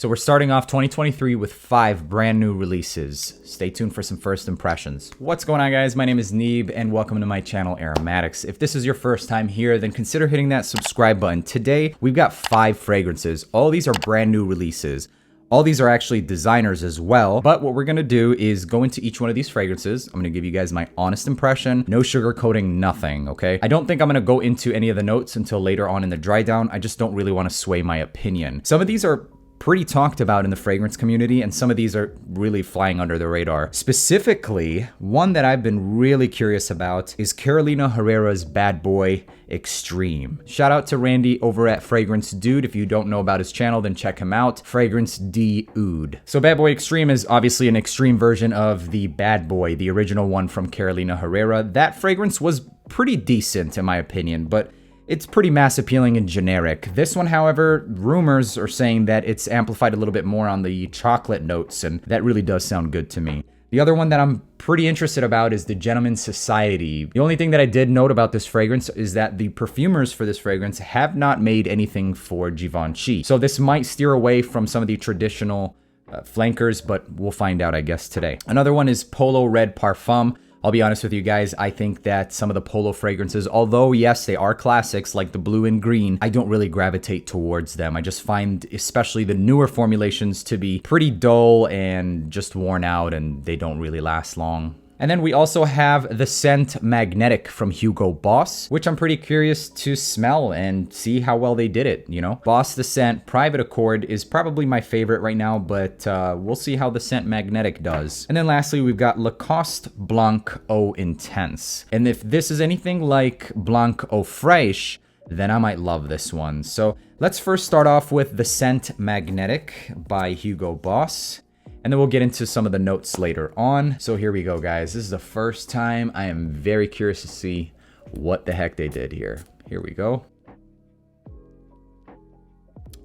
So we're starting off 2023 with 5 brand new releases. Stay tuned for some first impressions. What's going on, guys? My name is Neeb and welcome to my channel Aromatics. If this is your first time here, then consider hitting that subscribe button. Today, we've got 5 fragrances. All these are brand new releases. All these are actually designers as well, but what we're gonna do is go into each one of these fragrances. I'm gonna give you guys my honest impression, no sugarcoating, nothing, okay? I don't think I'm gonna go into any of the notes until later on in the dry down. I just don't really wanna sway my opinion. Some of these are pretty talked about in the fragrance community, and some of these are really flying under the radar. Specifically, one that I've been really curious about is Carolina Herrera's Bad Boy Extreme. Shout out to Randy over at Fragrance Dude. If you don't know about his channel, then check him out, Fragrance Dude. So Bad Boy Extreme is obviously an extreme version of the Bad Boy, the original one from Carolina Herrera. That fragrance was pretty decent in my opinion, but it's pretty mass appealing and generic. This one, however, rumors are saying that it's amplified a little bit more on the chocolate notes, and that really does sound good to me. The other one that I'm pretty interested about is the Gentleman's Society. The only thing that I did note about this fragrance is that the perfumers for this fragrance have not made anything for Givenchy. So this might steer away from some of the traditional flankers, but we'll find out, I guess, today. Another one is Polo Red Parfum. I'll be honest with you guys, I think that some of the Polo fragrances, although yes, they are classics like the blue and green, I don't really gravitate towards them. I just find especially the newer formulations to be pretty dull and just worn out, and they don't really last long. And then we also have the scent Magnetic from Hugo Boss, which I'm pretty curious to smell and see how well they did it, you know? Boss the Scent Private Accord is probably my favorite right now, but we'll see how the scent Magnetic does. And then lastly, we've got Lacoste Blanc Eau Intense. And if this is anything like Blanc Eau Fraiche, then I might love this one. So let's first start off with the scent Magnetic by Hugo Boss. And then we'll get into some of the notes later on. So here we go, guys. This is the first time. I am very curious to see what the heck they did here. Here we go.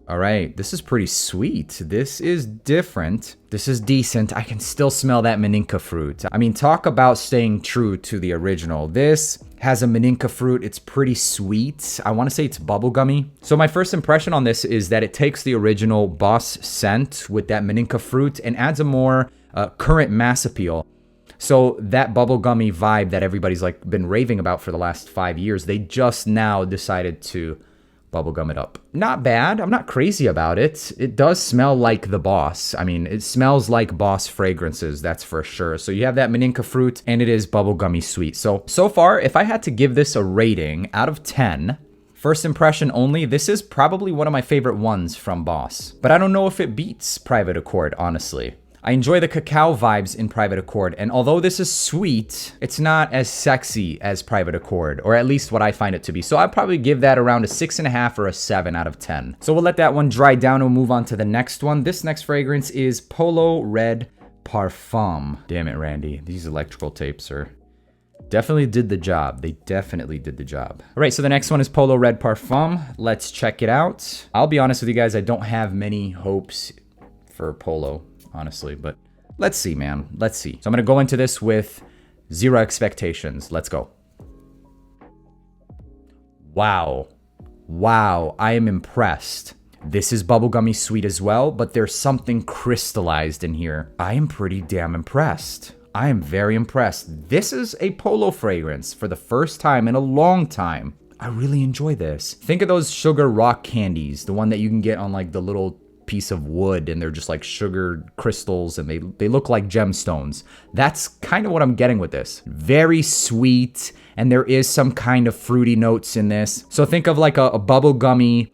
All right, this is pretty sweet. This is different. This is decent. I can still smell that Maninka fruit. I mean, talk about staying true to the original. This has a Maninka fruit. It's pretty sweet. I want to say it's bubblegummy. So my first impression on this is that it takes the original Boss scent with that Maninka fruit and adds a more current mass appeal. So that bubblegummy vibe that everybody's like been raving about for the last 5 years, they just now decided to bubblegum it up. Not bad. I'm not crazy about it. It does smell like the Boss. I mean, it smells like Boss fragrances, that's for sure. So you have that Maninka fruit and it is bubblegummy sweet. So far, if I had to give this a rating out of 10, first impression only, this is probably one of my favorite ones from Boss. But I don't know if it beats Private Accord, honestly. I enjoy the cacao vibes in Private Accord, and although this is sweet, it's not as sexy as Private Accord, or at least what I find it to be. So I'd probably give that around a 6.5 or a 7 out of 10. So we'll let that one dry down and we'll move on to the next one. This next fragrance is Polo Red Parfum. Damn it, Randy. These electrical tapes are definitely did the job. They definitely did the job. All right, so the next one is Polo Red Parfum. Let's check it out. I'll be honest with you guys, I don't have many hopes for Polo, honestly, but let's see, man. Let's see. So I'm gonna go into this with 0 expectations. Let's go. Wow. Wow, I am impressed. This is bubblegummy sweet as well, but there's something crystallized in here. I am pretty damn impressed. I am very impressed. This is a Polo fragrance for the first time in a long time. I really enjoy this. Think of those sugar rock candies, the one that you can get on like the little piece of wood and they're just like sugar crystals and they look like gemstones. That's kind of what I'm getting with this. Very sweet, and there is some kind of fruity notes in this. So think of like a bubblegummy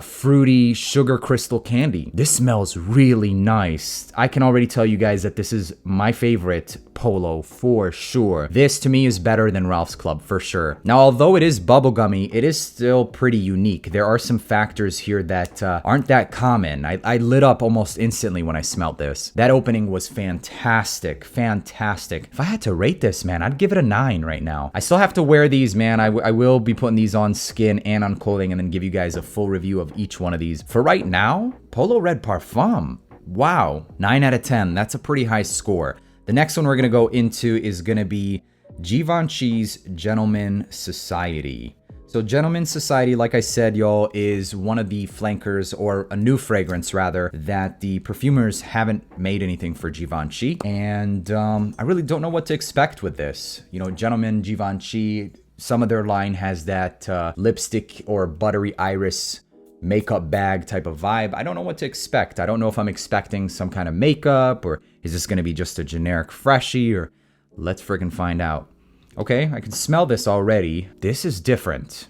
fruity sugar crystal candy. This smells really nice. I can already tell you guys that this is my favorite Polo for sure. This to me is better than Ralph's Club for sure. Now, although it is bubblegummy, it is still pretty unique. There are some factors here that aren't that common. I lit up almost instantly when I smelled this. That opening was fantastic, fantastic. If I had to rate this, man, I'd give it a 9 right now. I still have to wear these, man. I will be putting these on skin and on clothing and then give you guys a full review of each one of these. For right now, Polo Red Parfum. Wow, 9 out of 10. That's a pretty high score. The next one we're gonna go into is gonna be Givenchy's Gentleman's Society. So So Gentleman's Society, like I said, y'all, is one of the flankers, or a new fragrance rather, that the perfumers haven't made anything for Givenchy. And I really don't know what to expect with this. You know, Gentleman, Givenchy, some of their line has that lipstick or buttery iris makeup bag type of vibe. I don't know what to expect. I don't know if I'm expecting some kind of makeup, or is this going to be just a generic freshie, or let's friggin' find out. Okay, I can smell this already. This is different.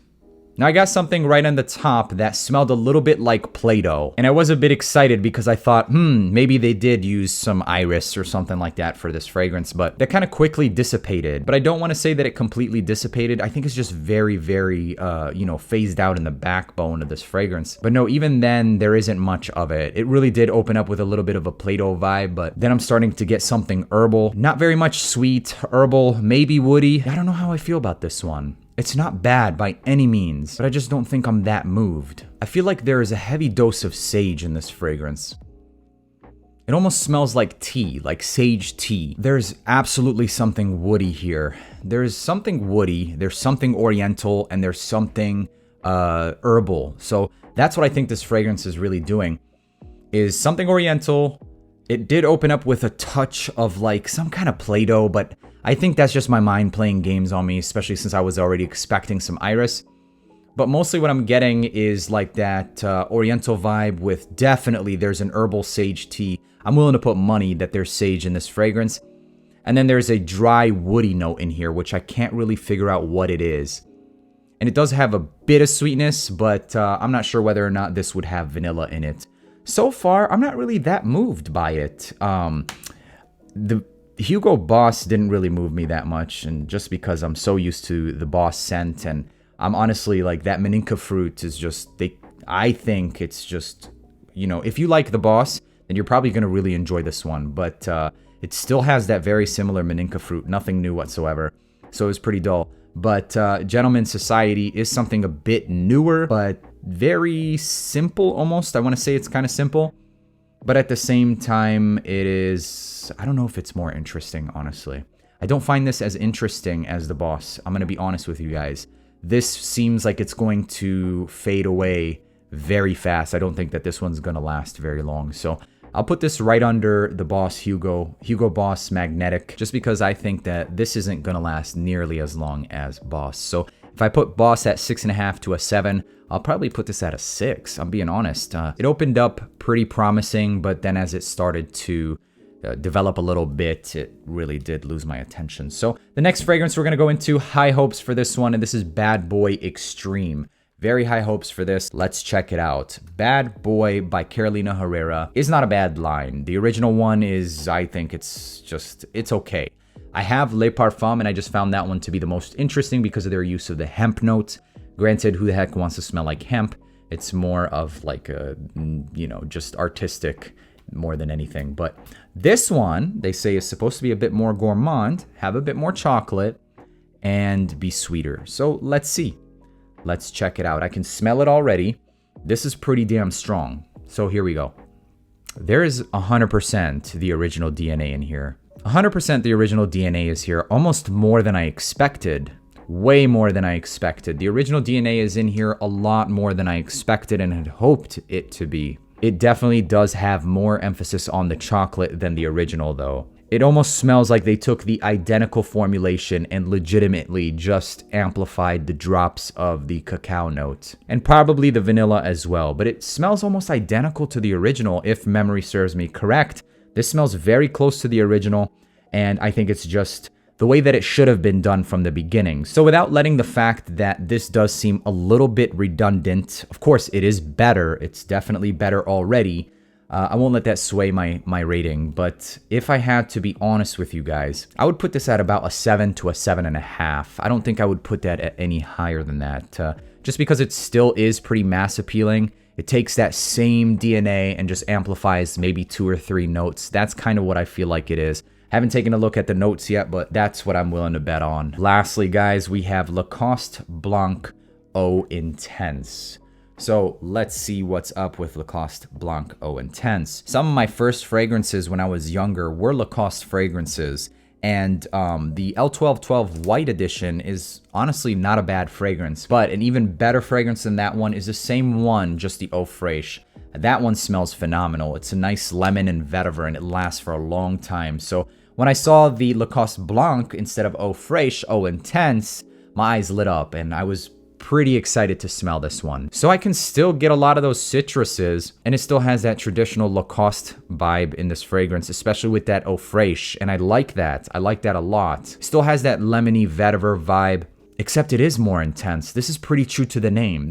Now I got something right on the top that smelled a little bit like Play-Doh. And I was a bit excited because I thought, maybe they did use some iris or something like that for this fragrance, but that kind of quickly dissipated. But I don't want to say that it completely dissipated. I think it's just very, very, phased out in the backbone of this fragrance. But no, even then, there isn't much of it. It really did open up with a little bit of a Play-Doh vibe, but then I'm starting to get something herbal. Not very much sweet, herbal, maybe woody. I don't know how I feel about this one. It's not bad by any means, but I just don't think I'm that moved. I feel like there is a heavy dose of sage in this fragrance. It almost smells like tea, like sage tea. There's absolutely something woody here. There's something woody, there's something oriental, and there's something herbal. So that's what I think this fragrance is really doing, is something oriental. It did open up with a touch of like some kind of Play-Doh, but I think that's just my mind playing games on me, especially since I was already expecting some iris. But mostly what I'm getting is like that oriental vibe with definitely there's an herbal sage tea. I'm willing to put money that there's sage in this fragrance. And then there's a dry woody note in here, which I can't really figure out what it is. And it does have a bit of sweetness, but I'm not sure whether or not this would have vanilla in it. So far, I'm not really that moved by it. The Hugo Boss didn't really move me that much, and just because I'm so used to the Boss scent, and I'm honestly like that Maninka fruit is just, I think it's just, if you like the Boss, then you're probably going to really enjoy this one, but it still has that very similar Maninka fruit, nothing new whatsoever, so it was pretty dull. But Gentleman's Society is something a bit newer, but very simple almost. I want to say it's kind of simple, but at the same time, it is, I don't know if it's more interesting, honestly. I don't find this as interesting as the Boss. I'm going to be honest with you guys. This seems like it's going to fade away very fast. I don't think that this one's going to last very long. So I'll put this right under the Boss Hugo Boss Magnetic, just because I think that this isn't going to last nearly as long as Boss. So if I put Boss at 6.5 to a 7, I'll probably put this at a 6. I'm being honest. It opened up pretty promising, but then as it started to develop a little bit, it really did lose my attention. So the next fragrance we're going to go into, high hopes for this one, and this is Bad Boy Extreme. Very high hopes for this. Let's check it out. Bad Boy by Carolina Herrera is not a bad line. The original one is, I think it's okay. I have Le Parfum, and I just found that one to be the most interesting because of their use of the hemp note. Granted, who the heck wants to smell like hemp? It's more of like a, just artistic more than anything. But this one, they say, is supposed to be a bit more gourmand, have a bit more chocolate, and be sweeter. So let's see. Let's check it out. I can smell it already. This is pretty damn strong. So here we go. There is 100% the original DNA in here. 100% the original DNA is here, almost more than I expected. Way more than I expected. The original DNA is in here a lot more than I expected and had hoped it to be. It definitely does have more emphasis on the chocolate than the original though. It almost smells like they took the identical formulation and legitimately just amplified the drops of the cacao note. And probably the vanilla as well, but it smells almost identical to the original if memory serves me correct. This smells very close to the original, and I think it's just the way that it should have been done from the beginning. So without letting the fact that this does seem a little bit redundant, of course it is better, it's definitely better already, I won't let that sway my rating, but if I had to be honest with you guys, I would put this at about a 7 to a 7.5. I don't think I would put that at any higher than that, just because it still is pretty mass appealing. It takes that same DNA and just amplifies maybe 2 or 3 notes. That's kind of what I feel like it is. Haven't taken a look at the notes yet, but that's what I'm willing to bet on. Lastly, guys, we have Lacoste Blanc Eau Intense. So let's see what's up with Lacoste Blanc Eau Intense. Some of my first fragrances when I was younger were Lacoste fragrances, And the L1212 White Edition is honestly not a bad fragrance, but an even better fragrance than that one is the same one, just the Eau Fraiche. That one smells phenomenal. It's a nice lemon and vetiver, and it lasts for a long time. So when I saw the Lacoste Blanc instead of Eau Fraiche, Eau Intense, my eyes lit up, and I was pretty excited to smell this one. So I can still get a lot of those citruses, and it still has that traditional Lacoste vibe in this fragrance, especially with that Eau Fraiche, and I like that. I like that a lot. Still has that lemony vetiver vibe, except it is more intense. This is pretty true to the name.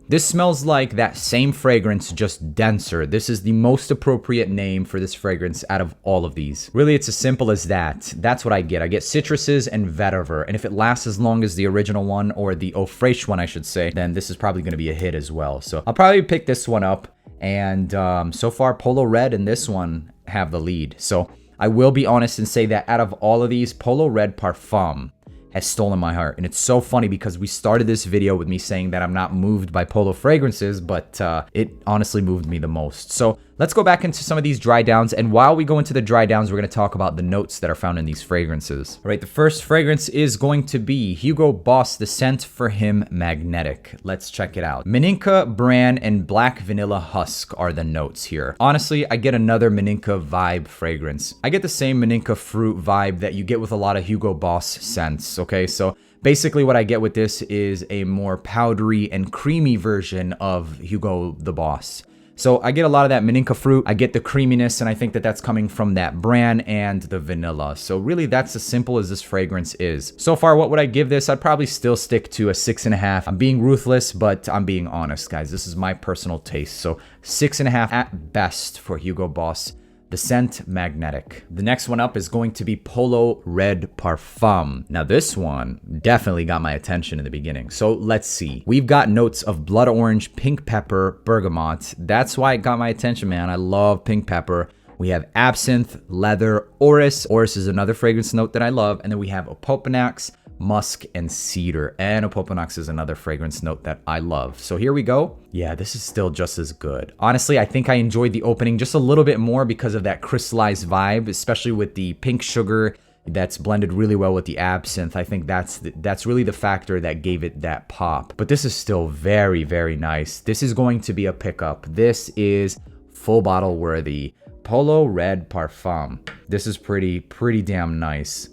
This smells like that same fragrance, just denser. This is the most appropriate name for this fragrance out of all of these. Really, it's as simple as that. That's what I get. I get citruses and vetiver. And if it lasts as long as the original one, or the Eau Fraiche one, I should say, then this is probably going to be a hit as well. So I'll probably pick this one up. And so far, Polo Red and this one have the lead. So I will be honest and say that out of all of these, Polo Red Parfum has stolen my heart. And it's so funny because we started this video with me saying that I'm not moved by Polo fragrances, but it honestly moved me the most. So let's go back into some of these dry downs. And while we go into the dry downs, we're going to talk about the notes that are found in these fragrances. All right, the first fragrance is going to be Hugo Boss, the Scent for Him Magnetic. Let's check it out. Meninka, bran, and black vanilla husk are the notes here. Honestly, I get another Meninka vibe fragrance. I get the same Meninka fruit vibe that you get with a lot of Hugo Boss scents, okay? So basically what I get with this is a more powdery and creamy version of Hugo the Boss. So I get a lot of that Meninka fruit, I get the creaminess, and I think that that's coming from that bran and the vanilla. So really, that's as simple as this fragrance is. So far, what would I give this? I'd probably still stick to a 6.5. I'm being ruthless, but I'm being honest, guys. This is my personal taste. So 6.5 at best for Hugo Boss, the Scent Magnetic. The next one up is going to be Polo Red Parfum. Now this one definitely got my attention in the beginning. So let's see. We've got notes of blood orange, pink pepper, bergamot. That's why it got my attention, man. I love pink pepper. We have absinthe, leather, orris. Orris is another fragrance note that I love. And then we have opoponax, musk, and cedar. And opoponax is another fragrance note that I love. So here we go. Yeah, this is still just as good. Honestly, I think I enjoyed the opening just a little bit more because of that crystallized vibe, especially with the pink sugar that's blended really well with the absinthe. I think that's really the factor that gave it that pop. But this is still very, very nice. This is going to be a pickup. This is full bottle worthy. Polo Red Parfum. This is pretty damn nice.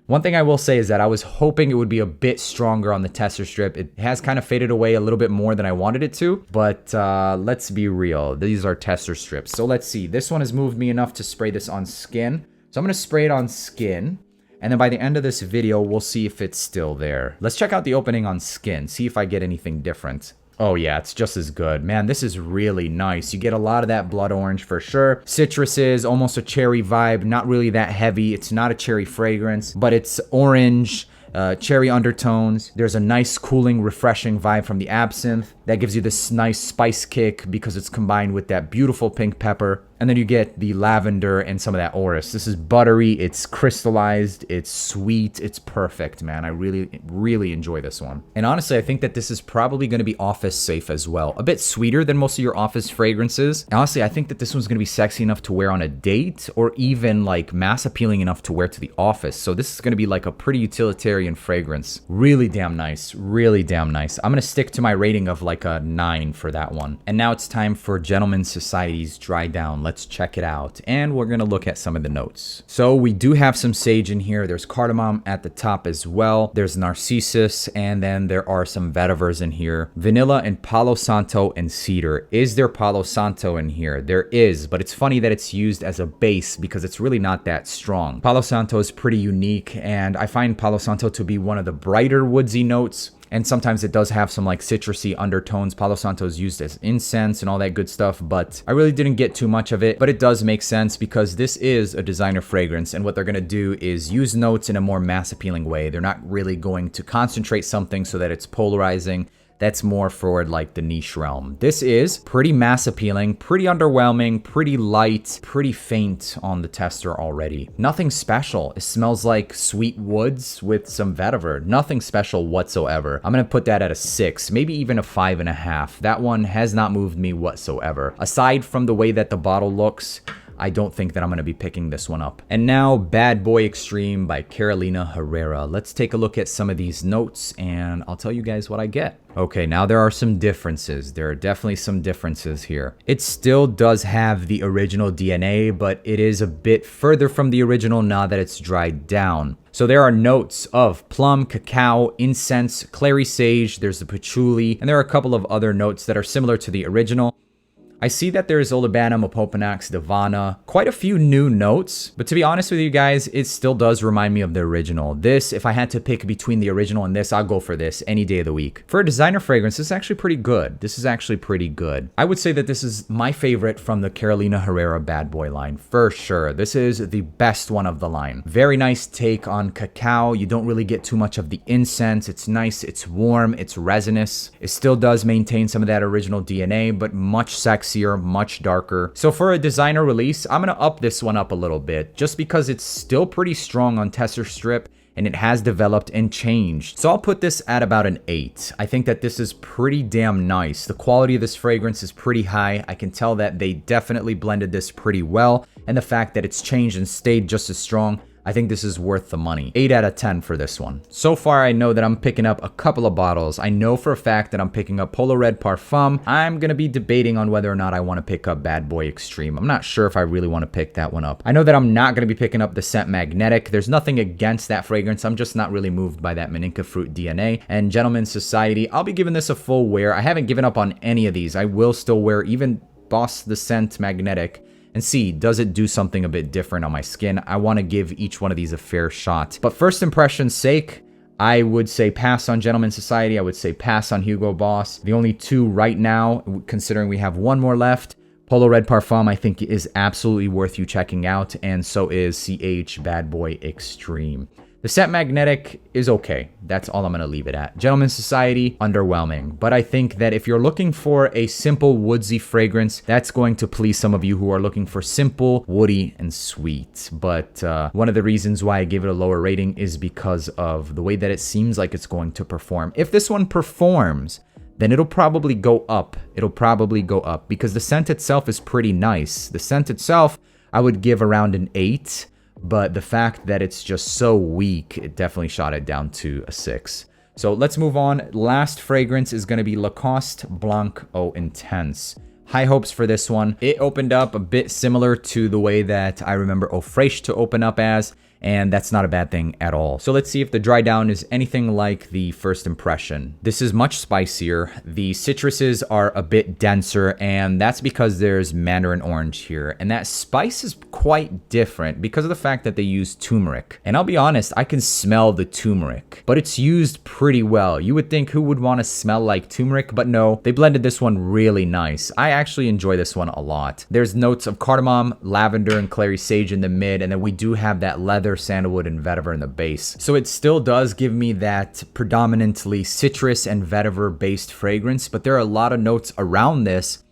One thing I will say is that I was hoping it would be a bit stronger on the tester strip. It has kind of faded away a little bit more than I wanted it to, but let's be real. These are tester strips. So let's see. This one has moved me enough to spray this on skin. So I'm going to spray it on skin, and then by the end of this video, we'll see if it's still there. Let's check out the opening on skin, see if I get anything different. Oh yeah, it's just as good. Man, this is really nice. You get a lot of that blood orange for sure. Citruses, almost a cherry vibe, not really that heavy. It's not a cherry fragrance, but it's orange, cherry undertones. There's a nice cooling, refreshing vibe from the absinthe that gives you this nice spice kick because it's combined with that beautiful pink pepper. And then you get the lavender and some of that orris. This is buttery, it's crystallized, it's sweet, it's perfect, man. I really enjoy this one. And honestly, I think that this is probably going to be office safe as well. A bit sweeter than most of your office fragrances. And honestly, I think that this one's going to be sexy enough to wear on a date, or even like mass appealing enough to wear to the office. So this is going to be like a pretty utilitarian fragrance. Really damn nice, really damn nice. I'm going to stick to my rating of like a 9 for that one. And now it's time for Gentleman's Society's Dry Down. Let's check it out. And we're going to look at some of the notes. So we do have some sage in here. There's cardamom at the top as well. There's narcissus, and then there are some vetivers in here. Vanilla and Palo Santo and cedar. Is there Palo Santo in here? There is, but it's funny that it's used as a base because it's really not that strong. Palo Santo is pretty unique, and I find Palo Santo to be one of the brighter woodsy notes. And sometimes it does have some like citrusy undertones. Palo Santo is used as incense and all that good stuff, but I really didn't get too much of it. But it does make sense because this is a designer fragrance, and what they're going to do is use notes in a more mass appealing way. They're not really going to concentrate something so that it's polarizing. That's more for like the niche realm. This is pretty mass appealing, pretty underwhelming, pretty light, pretty faint on the tester already. Nothing special. It smells like sweet woods with some vetiver. Nothing special whatsoever. I'm gonna put that at a 6, maybe even a 5.5. That one has not moved me whatsoever. Aside from the way that the bottle looks, I don't think that I'm going to be picking this one up. And now Bad Boy Extreme by Carolina Herrera. Let's take a look at some of these notes and I'll tell you guys what I get. Okay, now there are some differences. There are definitely some differences here. It still does have the original DNA, but it is a bit further from the original now that it's dried down. So there are notes of plum, cacao, incense, clary sage, there's the patchouli, and there are a couple of other notes that are similar to the original. I see that there's Olibanum, Opopanax, Divana, quite a few new notes, but to be honest with you guys, it still does remind me of the original. This, if I had to pick between the original and this, I'll go for this any day of the week. For a designer fragrance, this is actually pretty good. This is actually pretty good. I would say that this is my favorite from the Carolina Herrera Bad Boy line, for sure. This is the best one of the line. Very nice take on cacao. You don't really get too much of the incense. It's nice, it's warm, it's resinous. It still does maintain some of that original DNA, but much sexier, much darker. So for a designer release, I'm gonna up this one up a little bit just because it's still pretty strong on tester strip and it has developed and changed. So I'll put this at about an 8. I think that this is pretty damn nice. The quality of this fragrance is pretty high. I can tell that they definitely blended this pretty well, and the fact that it's changed and stayed just as strong, I think this is worth the money. 8 out of 10 for this one. So far, I know that I'm picking up a couple of bottles. I know for a fact that I'm picking up Polo Red Parfum. I'm gonna be debating on whether or not I wanna pick up Bad Boy Extreme. I'm not sure if I really wanna pick that one up. I know that I'm not gonna be picking up the scent Magnetic. There's nothing against that fragrance. I'm just not really moved by that Maninka fruit DNA. And Gentleman's Society, I'll be giving this a full wear. I haven't given up on any of these. I will still wear even Boss the Scent Magnetic and see, does it do something a bit different on my skin? I want to give each one of these a fair shot. But first impression's sake, I would say pass on Gentleman's Society. I would say pass on Hugo Boss. The only two right now, considering we have one more left, Polo Red Parfum I think is absolutely worth you checking out, and so is CH Bad Boy Extreme. The Scent Magnetic is okay. That's all I'm going to leave it at. Gentleman's Society, underwhelming. But I think that if you're looking for a simple woodsy fragrance, that's going to please some of you who are looking for simple, woody, and sweet. But one of the reasons why I give it a lower rating is because of the way that it seems like it's going to perform. If this one performs, then it'll probably go up. It'll probably go up because the scent itself is pretty nice. The scent itself, I would give around an 8. But the fact that it's just so weak, it definitely shot it down to a 6. So let's move on. Last fragrance is going to be Lacoste Blanc Eau Intense. High hopes for this one. It opened up a bit similar to the way that I remember Eau Fraiche to open up as, and that's not a bad thing at all. So let's see if the dry down is anything like the first impression. This is much spicier. The citruses are a bit denser, and that's because there's mandarin orange here. And that spice is quite different because of the fact that they use turmeric. And I'll be honest, I can smell the turmeric, but it's used pretty well. You would think who would want to smell like turmeric, but no, they blended this one really nice. I actually enjoy this one a lot. There's notes of cardamom, lavender, and clary sage in the mid, and then we do have that leather, sandalwood, and vetiver in the base. So it still does give me that predominantly citrus and vetiver based fragrance, but there are a lot of notes around this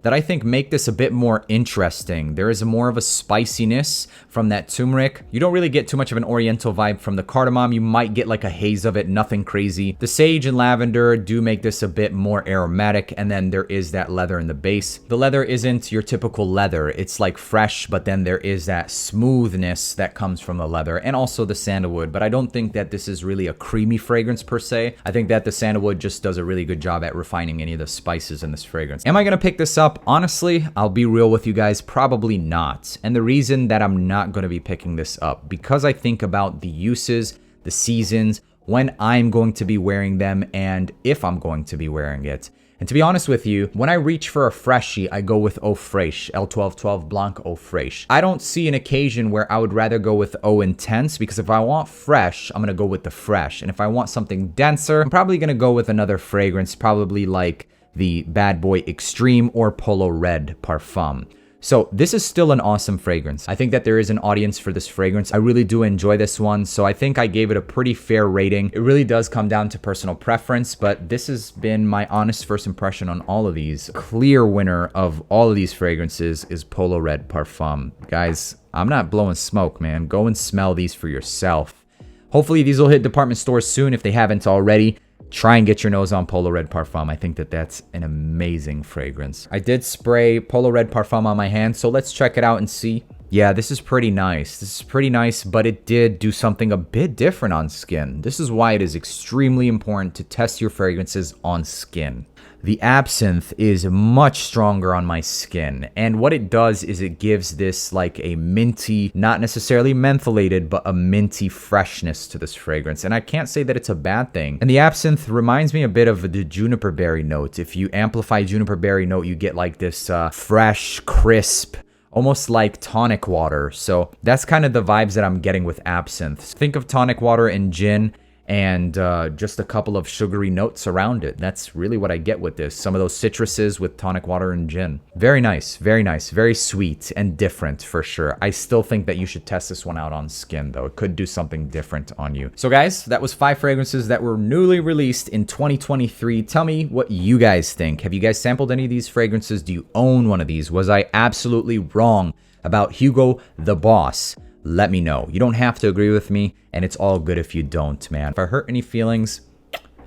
that I think make this a bit more interesting. There is a more of a spiciness from that turmeric. You don't really get too much of an oriental vibe from the cardamom. You might get like a haze of it, nothing crazy. The sage and lavender do make this a bit more aromatic, and then there is that leather in the base. The leather isn't your typical leather. It's like fresh, but then there is that smoothness that comes from the leather and also the sandalwood. But I don't think that this is really a creamy fragrance per se. I think that the sandalwood just does a really good job at refining any of the spices in this fragrance. Am I gonna pick this up? Honestly, I'll be real with you guys, probably not. And the reason that I'm not going to be picking this up, because I think about the uses, the seasons, when I'm going to be wearing them, and if I'm going to be wearing it. And to be honest with you, when I reach for a freshie, I go with Eau Fraiche, L1212 Blanc Eau Fraiche. I don't see an occasion where I would rather go with Eau Intense, because if I want fresh, I'm going to go with the fresh. And if I want something denser, I'm probably going to go with another fragrance, probably like the Bad Boy Extreme or Polo Red Parfum. So this is still an awesome fragrance. I think that there is an audience for this fragrance. I really do enjoy this one, so I think I gave it a pretty fair rating. It really does come down to personal preference, but this has been my honest first impression on all of these. Clear winner of all of these fragrances is Polo Red Parfum. Guys, I'm not blowing smoke, man. Go and smell these for yourself. Hopefully these will hit department stores soon if they haven't already. try and get your nose on Polo Red Parfum. I think that that's an amazing fragrance. I did spray Polo Red Parfum on my hand, so let's check it out and see. Yeah, this is pretty nice. This is pretty nice, but it did do something a bit different on skin. This is why it is extremely important to test your fragrances on skin. The absinthe is much stronger on my skin, and what it does is it gives this like a minty, not necessarily mentholated, but a minty freshness to this fragrance, and I can't say that it's a bad thing. And the absinthe reminds me a bit of the juniper berry note. If you amplify juniper berry note, you get like this fresh, crisp, almost like tonic water. So that's kind of the vibes that I'm getting with absinthe. Think of tonic water and gin, and just a couple of sugary notes around it. That's really what I get with this. Some of those citruses with tonic water and gin. Very nice, very sweet and different for sure. I still think that you should test this one out on skin though. It could do something different on you. So guys, that was 5 fragrances that were newly released in 2023. Tell me what you guys think. Have you guys sampled any of these fragrances? Do you own one of these? Was I absolutely wrong about Hugo the Boss? Let me know. You don't have to agree with me, and it's all good if you don't, man. If I hurt any feelings,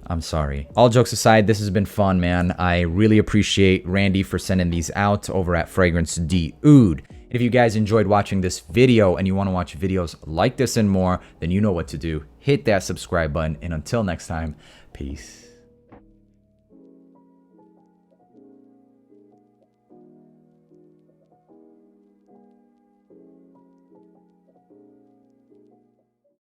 I'm sorry. All jokes aside, this has been fun, man. I really appreciate Randy for sending these out over at Fragrance D'Oud. If you guys enjoyed watching this video and you want to watch videos like this and more, then you know what to do. Hit that subscribe button, and until next time, peace.